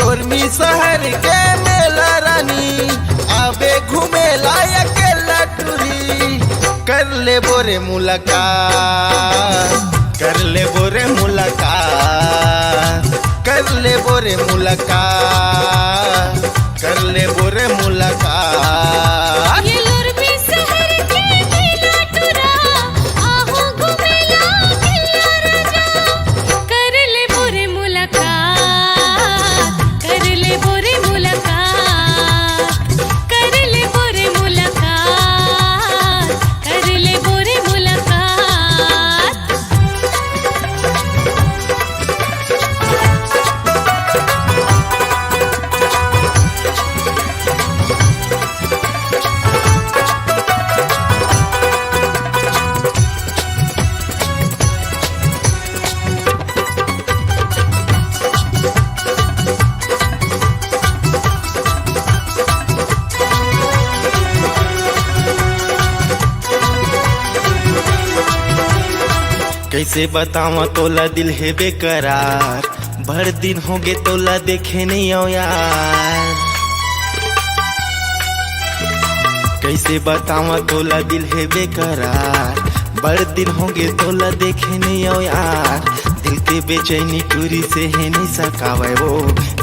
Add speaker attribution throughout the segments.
Speaker 1: लोरमी शहर के मेला रानी आबे घूमे लायक लटूरी कर ले बोरे मुलाकात कर ले बोरे मुलाकात कर ले बोरे मुलाकात कर ले बोरे मुलाकात
Speaker 2: ये लोरमी शहर के मेला टुरा आहू घुमेला किल्ला राजा कर ले बोरे मुलाकात कर ले बोरे मुलाकात कर ले बोरे मुलाकात कर ले बोरे मुलाकात
Speaker 1: कैसे बतावा तोला दिल है बेकरार भर दिन हो गए तोला देखे नहीं आओ यार कैसे बतावा तोला दिल है बेकरार भर दिन हो गए तोला देखे नहीं आओ यार दिल के बेचैनी टूरी से है नहीं सकावे वो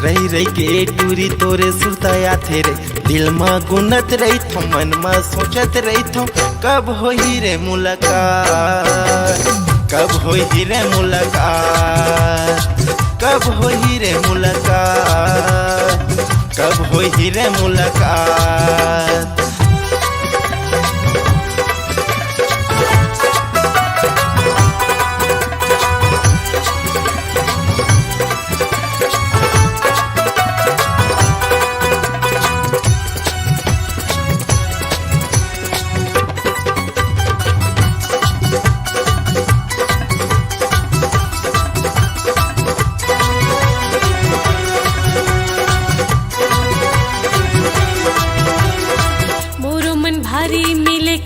Speaker 1: रही रही के टूरी तोरे सुरताया थे रे दिल में गुनत रही थो मन में सोचत रही थो कब हो ही रे मुलाकात कब हो ही रे मुलाकात कब हो ही रे मुलाकात कब हो ही रे मुलाकात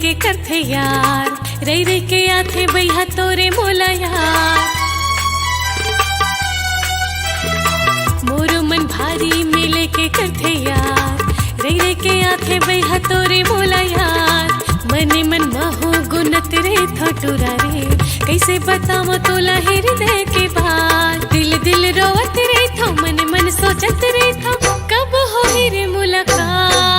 Speaker 2: के करथे यार रही रही के आथे भैया तोरे मोला यार मोर मन भारी मिले के करथे यार रही रही के आथे भैया तोरे मोला यार मने मन महू गुनत रे थटुरा रे कैसे बतावा तोला हृदय के बात दिल दिल रोवत रे थो मन मन सोचत रे थो कब हो रे मुलाकात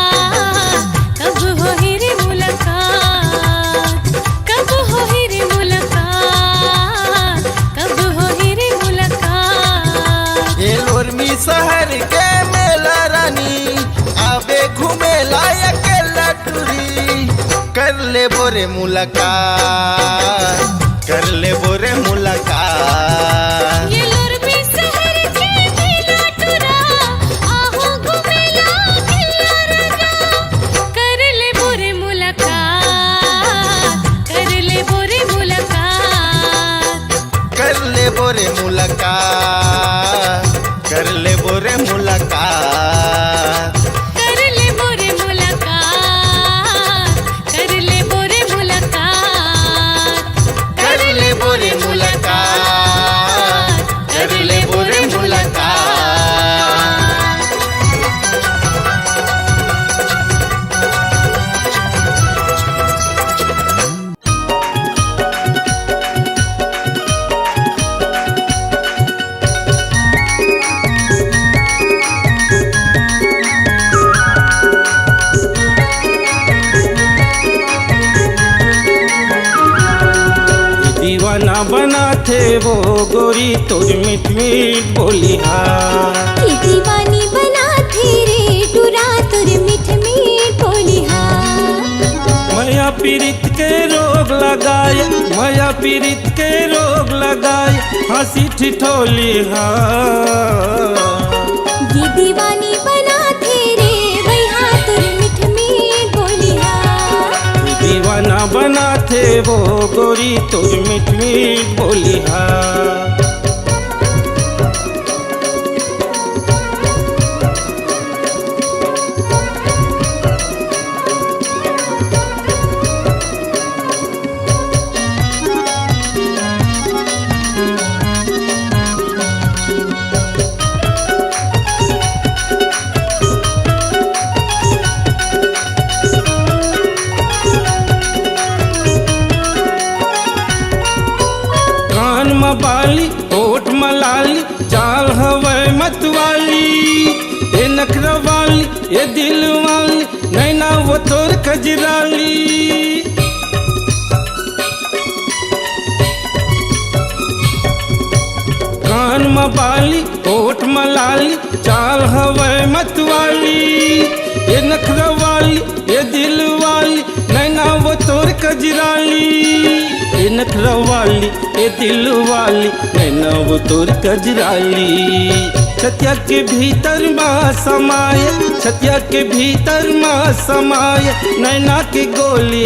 Speaker 2: कब हो रे मुलाकात कब हो रे मुलाकात कब हो रे मुलाकात
Speaker 1: ये लोरमी शहर के मेला रानी आबे घूमे लायक लटूरी कर ले बोरे मुलाकात कर ले बोरे मुलाकात
Speaker 2: ये लोरमी शहर के मेला टुरा आहू घुमेला किल्ला राजा कर ले बोरे मुलाकात कर ले बोरे मुलाकात
Speaker 1: कर ले बोरे मुलाकात कर ले बोरे मुलाकात
Speaker 2: कर ले बोरे मुलाकात कर ले बोरे मुलाकात
Speaker 1: कर ले बोरे मुलाकात कर ले बोरे मुलाकात
Speaker 3: दीवाना बना थे वो गोरी तोर मिठ मिठ बोलिया
Speaker 2: की दीवानी बना थे रे टुरा तुर मिठ मीठ बोलिहा
Speaker 3: मया पीड़ित के रोग लगाए मया पीड़ित के रोग लगाए हंसी ठिठोली
Speaker 2: ये दीवानी बना थे रे भैया तुर मिठ मीठ बोलिहा
Speaker 3: दीवाना बना थे वो गोरी तोर मिठ मिठ बोलिया में बाली होठ मलाली चाल हवे मतवाली ये नखरा वाली ये दिल वाली नैना वो तोर कजराली कान में बाली होठ मलाली चाल हवे मतवाली ये नखरा वाली ये दिल वाली नैना वो तोर कजराली ये नखरा वाली ये दिल वाली नैना वो तोर कजराली छतिया के भीतर माँ समाय छतिया के भीतर माँ समाय नैना के गोली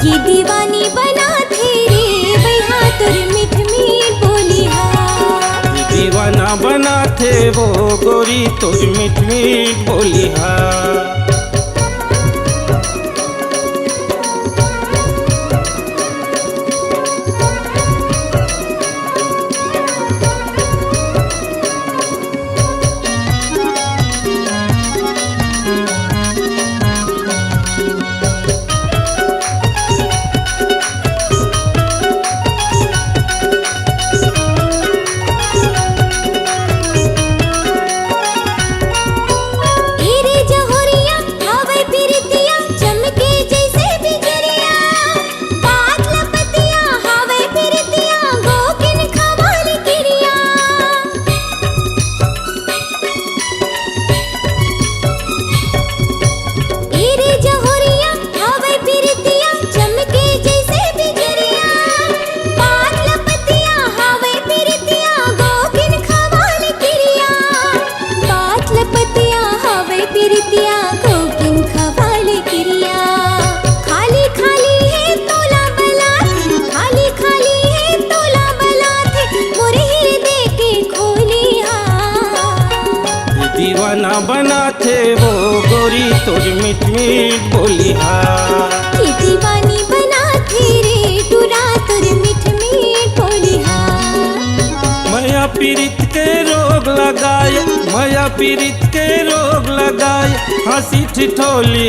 Speaker 4: ये दीवानी बना थे रे भैया तुर मीठ मीठ बोली
Speaker 3: ये दीवाना बना थे वो गोरी तोर मीठ मीठ बोली दीवाना बना थे वो गोरी तोर मीठ मीठ बोली
Speaker 4: दीवानी बना थे रे टूरा तुर मीठ मीठ बोली
Speaker 3: माया पीड़ित के रोग लगाए माया पीड़ित के रोग लगाए हंसी ठिठोली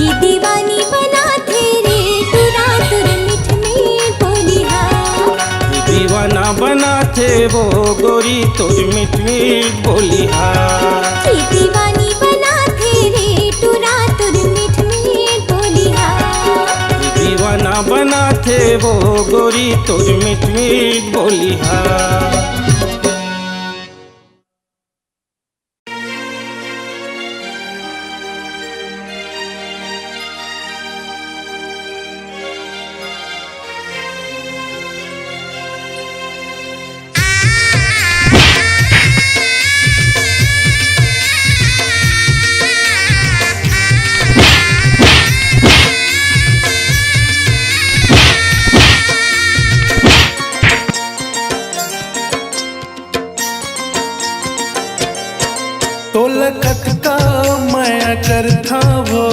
Speaker 4: ये दीवानी बना थे रे टूरा तुर मीठ मीठ बोली
Speaker 3: दीवाना बना थे वो गोरी तोर मीठ मीठ बोली
Speaker 4: दीवानी बना थे रे टूरा तुर मीठ मीठ बोली
Speaker 3: दीवाना बना थे वो गोरी तोर मीठ मीठ बोली
Speaker 1: तोलकत का माया करता वो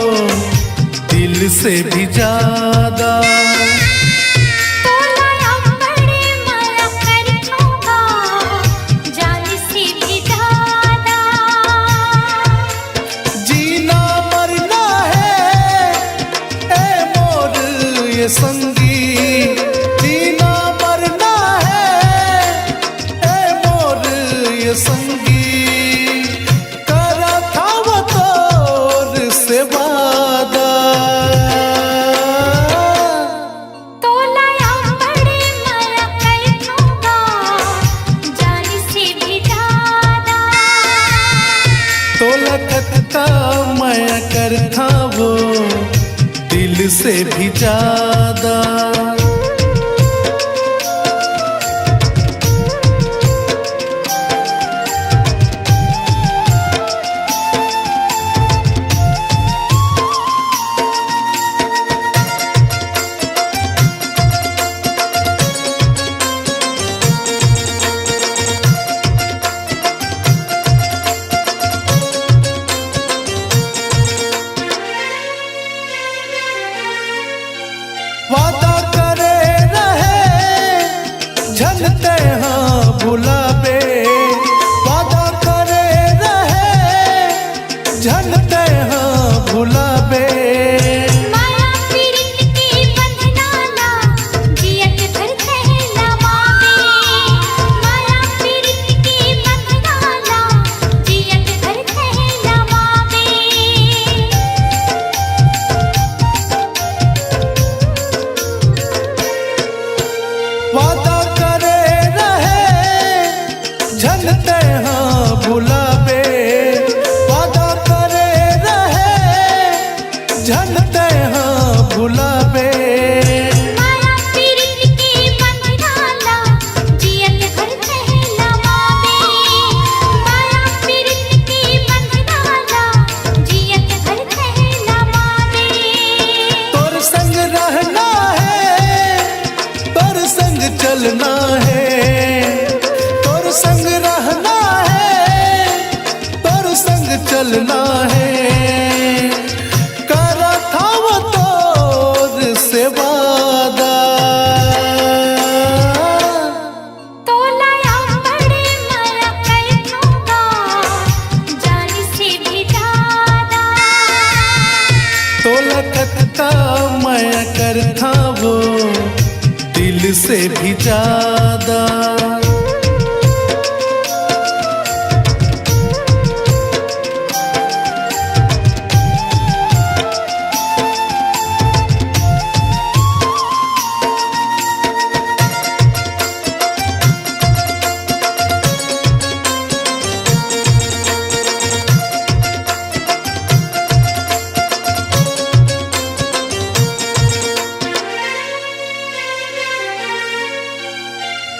Speaker 1: दिल से भी ज्यादा जीना मरना है ए मोर ये संगी जीना मरना है ए मोर ये संगी माया करता वो दिल से भी ज्यादा वादा झनते हाँ भुलाबे
Speaker 4: माया पीरित के बंधनाला जियत घर कहला मावे माया पीरित के बंधनाला जियत घर कहला मावे
Speaker 1: तोर संग रहना है तोर संग चलना है तोर संग रहना है तोर संग चलना है करा था वो तोर से वादा
Speaker 4: तोलाया बड़े माया करथूंगा जान से भी ज्यादा
Speaker 1: तोला कत्ता मैं करता वो दिल से भी ज्यादा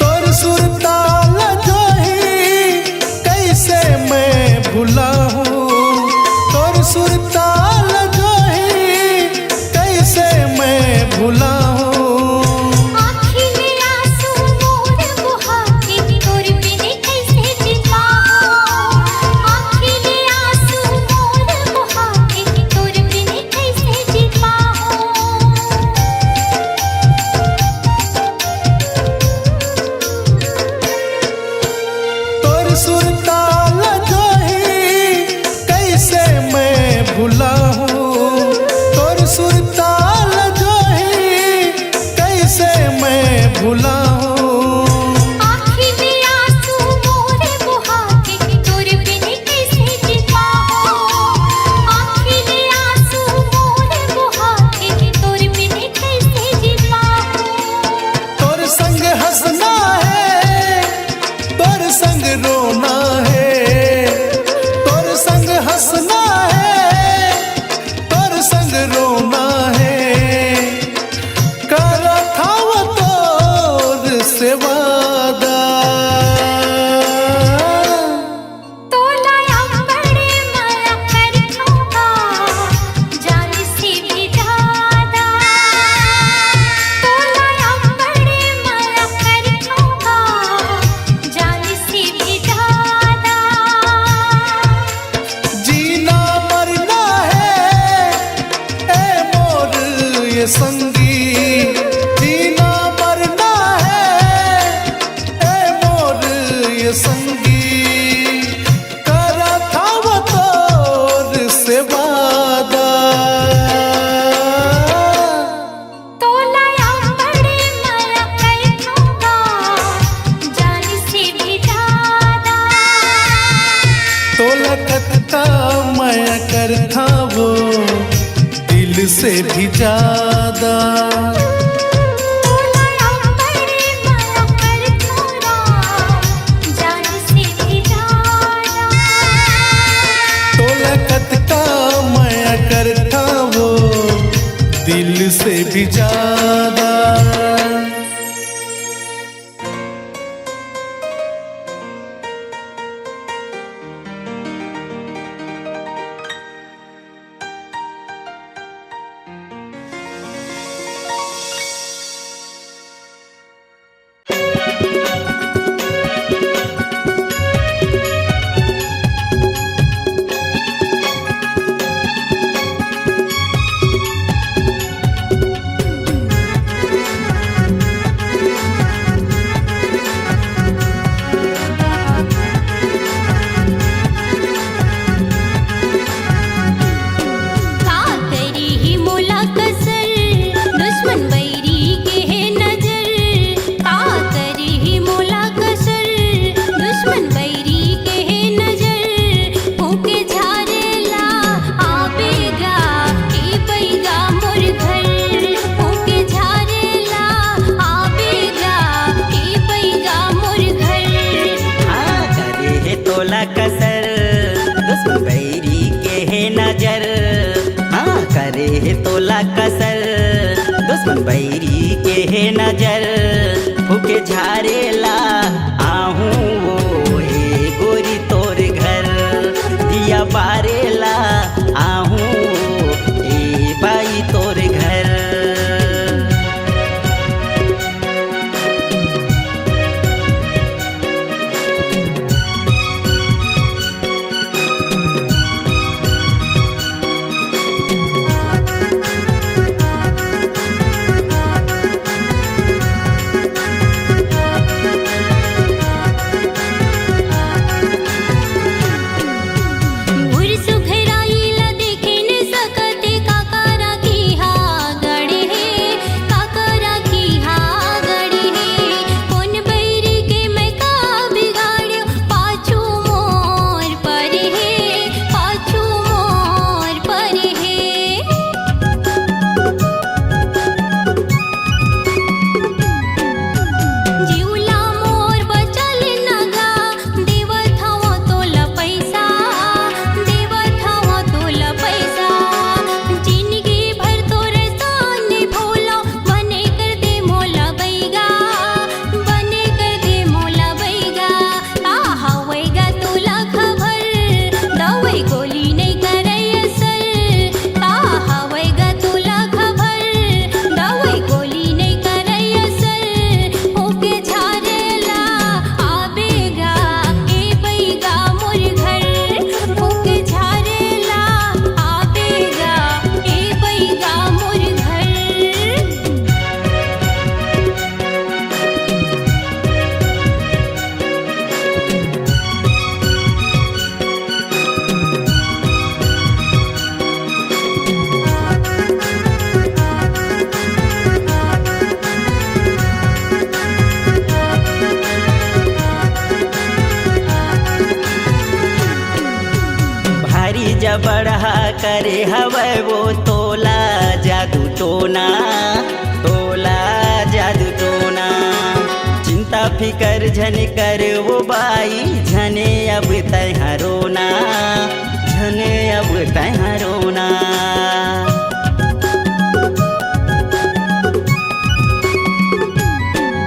Speaker 1: तोर सुरताल जो ही कैसे मैं भुला हूँ तोर सुरताल जो ही कैसे मैं भुला हूँ
Speaker 4: आँखी में आंसू मोर बुहा के तोर बिन कैसे जीवा आँखी में आंसू मोर बुहा के तोर बिन कैसे जीवा
Speaker 1: तोर सुरताल जो ही कैसे मैं भुला हूँ तोर सुरताल जो ही कैसे मैं भुला हूँ
Speaker 4: आँखी में आंसू मोर बुहा के तोर बिन कैसे जीवा आँखी में आंसू मोर बुहा के तोर बिन कैसे जीवा
Speaker 1: तोर संग हंसना है तोर संग रोना है तोर संग हंसना है तोर संग रोना है करा था वो तोर से वादा
Speaker 4: तोलाया बड़े माया करथूंगा जान से भी ज्यादा तोलाया बड़े माया करथूंगा जान से भी ज्यादा
Speaker 1: जीना मरना है ए मोर ये संगी जीना मरना है ए मोर ये संगी करा था वो तोर से वादा
Speaker 4: तोलाया बड़े माया करथूंगा जान से भी ज्यादा
Speaker 1: तोला कत्ता मैं करता वो दिल से भी ज्यादा
Speaker 4: तोलाया बड़े माया करथूंगा जान से भी ज्यादा
Speaker 1: तोला कत्ता मैं करता वो दिल से भी ज्यादा
Speaker 5: करे है तोला कसर दुश्मन बैरी के है नजर फूके झारेला आहूँ वो ए गोरी तोर घर दिया बारेला आहूँ ए बाई तोर घर। जबड़ा करे हवै वो तोला जादू टोना तोला जादू टोना चिंता फिकर झन कर वो बाई झने अब तैहा रोना झने अब तैहा रोना।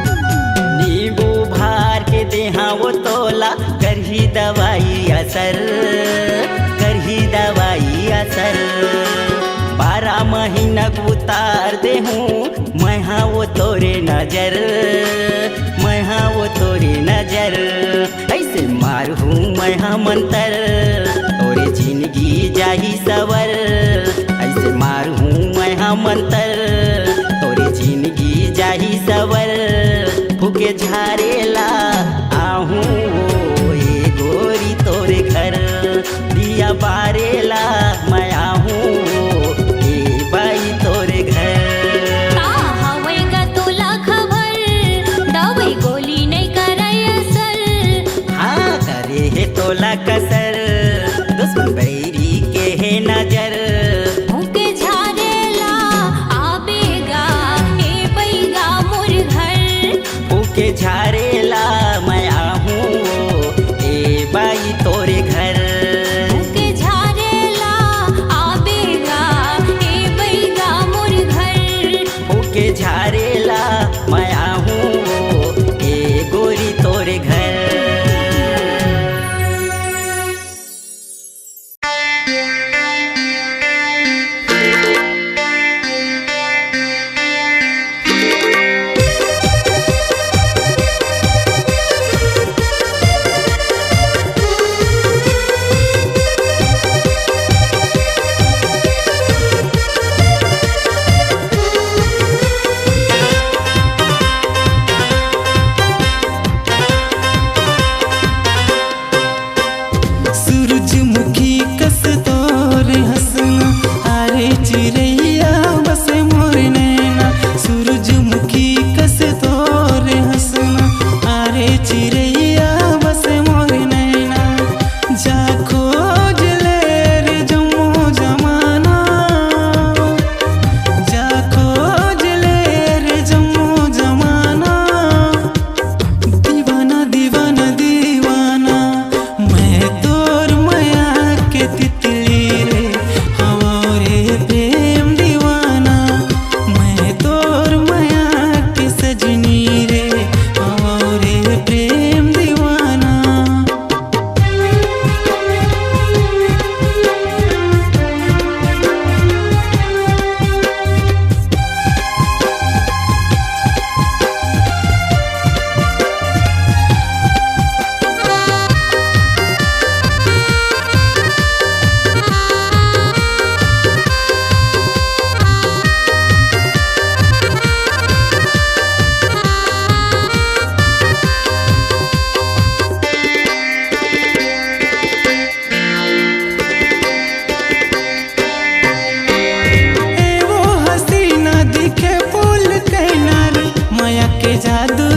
Speaker 5: नींबू भार के देहा वो तोला करही दवाई असर करही दवाई असर 12 महीना उतार दे हूँ मैं हाँ वो तोरे नजर मैं हाँ वो तोरे नजर ऐसे मार हूँ मैं हाँ मंतर तोरे जिंदगी जाही सवर ऐसे मार हूँ मैं हाँ मंतर तोरे जिंदगी जाही सवर फूके झारेला आहूँ ये गोरी तोरे घर दिया बारेला मैं आहूँ ये बाई तोरे घर।
Speaker 4: हवेगा तुला खबर दवाई गोली नहीं करे असर
Speaker 5: हाँ करे है तोला कसर दुश्मन बैरी के है नजर
Speaker 4: फूके झारेला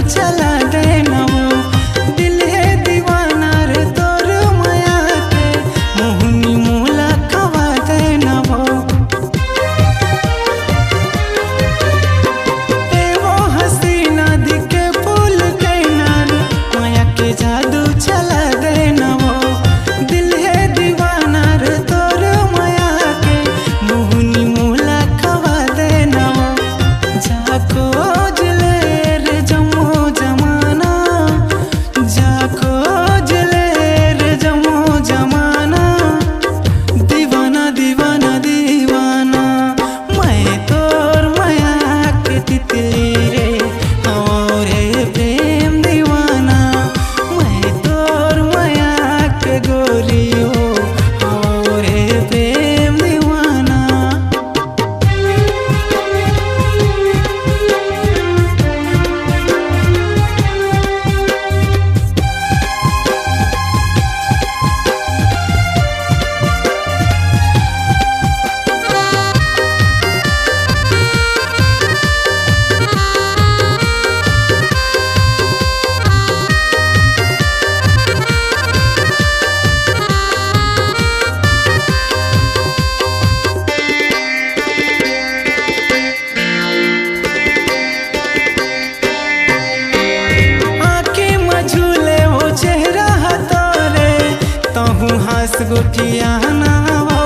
Speaker 6: चला देना वो दिल है दीवाना रे तोर माया के मोहनी मोला खवा देना वो ए वो हसीना दिखे फूल के नार माया के जादू चला देना वो दिल है दीवाना रे तोर माया के मोहनी मोला खवा देना वो जाको जले रे जमो जमाना जाको जले रे जमो जमाना दीवाना दीवाना दीवाना मैं तोर माया के तितली रे और प्रेम दीवाना मैं तोर माया के गोरी हो और प्रेम दीवाना आँखें मझूले वो चेहरा तोरे तहु हंस गुठिया ना वो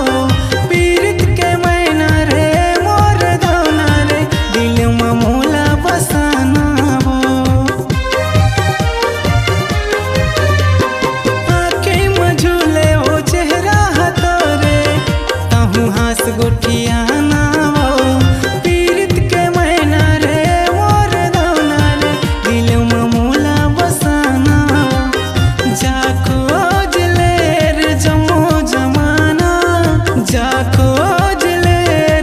Speaker 6: पीरित के मैना रे मोर दोना रे दिल में मोला बसाना वो आँखें मझूले वो चेहरा तोरे तहु हंस गुठिया ना वो पीरित के मैना रे मोर दोना रे दिल में मोला बसाना जाको जले रे जमो जमाना जाको जले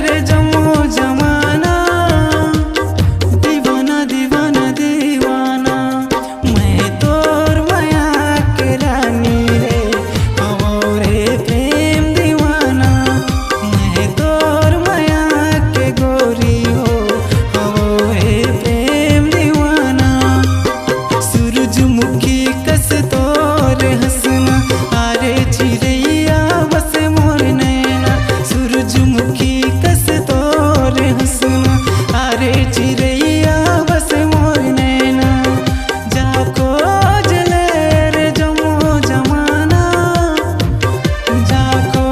Speaker 6: रे जमो जमाना दीवाना दीवाना दीवाना मैं तोर माया के रानी रे और प्रेम दीवाना मैं तोर माया के गोरी हो और प्रेम दीवाना सूरजमुखी कस तोर हंसना आरे चिड़ैया बस मोर नैना सूरजमुखी कस तोर हंसना आरे चिड़ैया बस मोर नैना जाको जले रे जमो जमाना जाको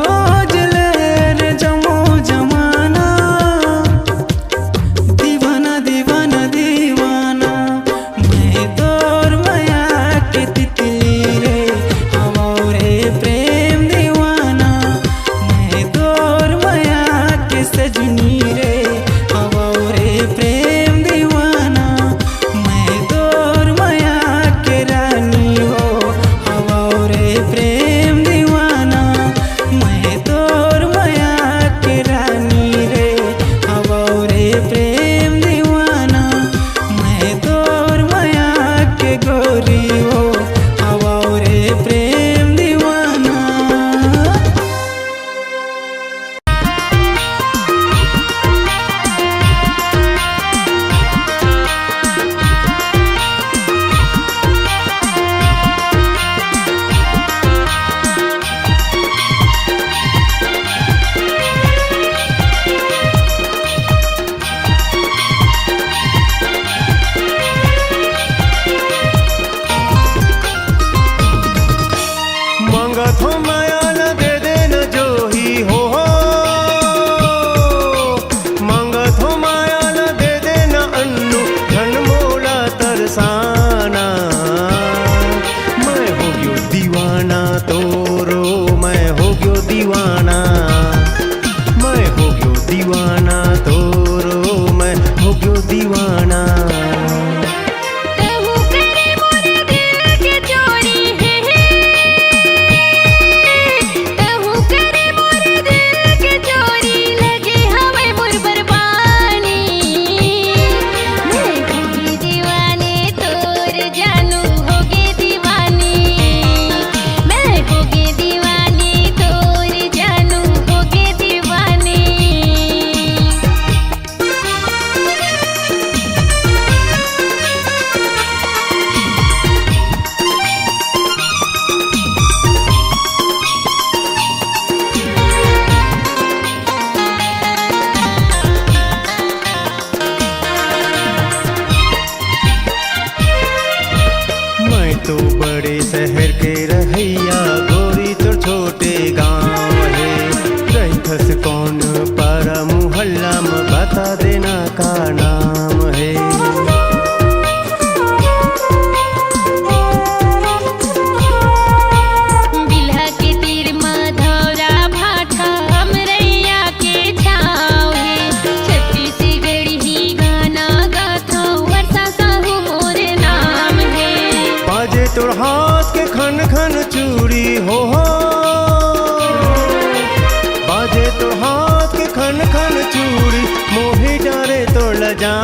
Speaker 6: जले रे जमो जमाना दीवाना दीवाना दीवाना मैं तोर माया के तितली रे और प्रेम दीवाना मैं तोर माया के सजनी रे और प्रेम दीवाना मैं तोर माया के रानी हो और प्रेम दीवाना मैं तोर माया के रानी रे और प्रेम दीवाना मैं तोर माया के गोरी हो और प्रेम दीवाना
Speaker 7: मांगत हो माया न दे देना जो ही हो मांगत हो माया न दे देना अन्नू धन मोला तरसाना मैं हो गयो दीवाना तोरो मैं हो गयो दीवाना मैं हो गयो दीवाना तोरो मैं हो गयो दीवाना
Speaker 4: तहु करे मोर दिल के चोरी है तहु करे मोर दिल के चोरी लगे हमें मोर बरबानी मैं होगी दीवानी तोर जानू होगी दीवानी मैं होगी दीवानी तोर जानू होगी दीवानी
Speaker 7: का नाम है।
Speaker 2: बिल्हा के तीर मधौरा भाठा हमरैया के छाव है। छत्तीसगढ़ ही गाना गाथा वर्षा साहू मोर नाम है।
Speaker 7: बाजे तोर हाथ के खन खन चूड़ी हो, बाजे तोर हाथ के खन खन चूड़ी, मोही डारे तोड़ ल जा